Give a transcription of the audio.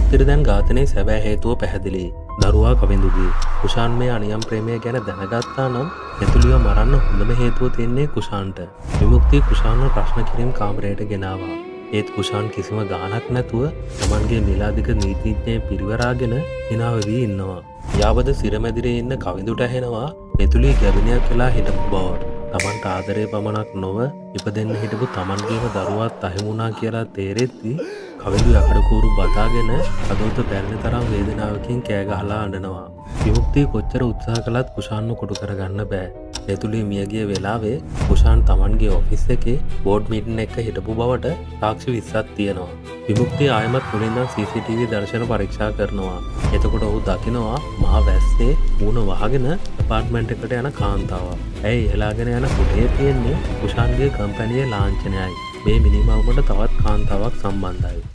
විමුක්තියට දැන් ඝාතනයේ සැබෑ හේතුව පැහැදිලි. දරුවා කවිඳුගේ. කුෂාන් මේ අනියම් ප්‍රේමය ගැන දැනගත්තා නම් එතුලිව මරන්න හොඳම හේතුව තියෙන්නේ කුෂාන්ට. විමුක්තිය කුෂාන්ව ප්‍රශ්න කිරීම කාමරයට ගෙනාවා. ඒත් කුෂාන් කිසිම ගාණක් නැතුව තමන්ගේ මිලාදික නීතිඥයෙ පිරිවරාගෙන hina වෙවි ඉන්නවා. යාවද සිරමැදිරේ ඉන්න කවිඳුට ඇහෙනවා එතුලිය ගැබිනියක් වෙලා හිටපු බව. තමන්ට ආදරේ පමණක් නොව ඉපදෙන්න හිටපු තමන්ගේම දරුවාත් අහිමුණා කියලා තේරෙද්දි කවිඳු යකඩකූරු බදාගෙන අදෝත බැල්ලේ තරම් වේදනාවකින් කෑ ගහලා අඬනවා. විමුක්තිය කොච්චර උත්සාහ කළත් කුෂාන්ව කොටු කරගන්න බෑ. එතුලිය මියගිය වෙලාවේ කුෂාන් තමන්ගේ ඔෆිස් එකේ බෝඩ් මීටින් එක හිටපු බවට සාක්ෂි 20ක් තියෙනවා. විමුක්තිය ආයමත් මුලින්ම CCTV දර්ශන පරීක්ෂා කරනවා. එතකොට ඔහු දකිනවා මහා වැස්සේ මූණ වහගෙන ඇපාර්ට්මන්ට් එකට යන කාන්තාවක්. ඇයි එලාගෙන යන කුටේ තියෙන්නේ කුෂාන්ගේ කම්පැනියේ ලාංඡනයයි. මේ මිනිමවුමට තවත් කාන්තාවක් සම්බන්ධයි.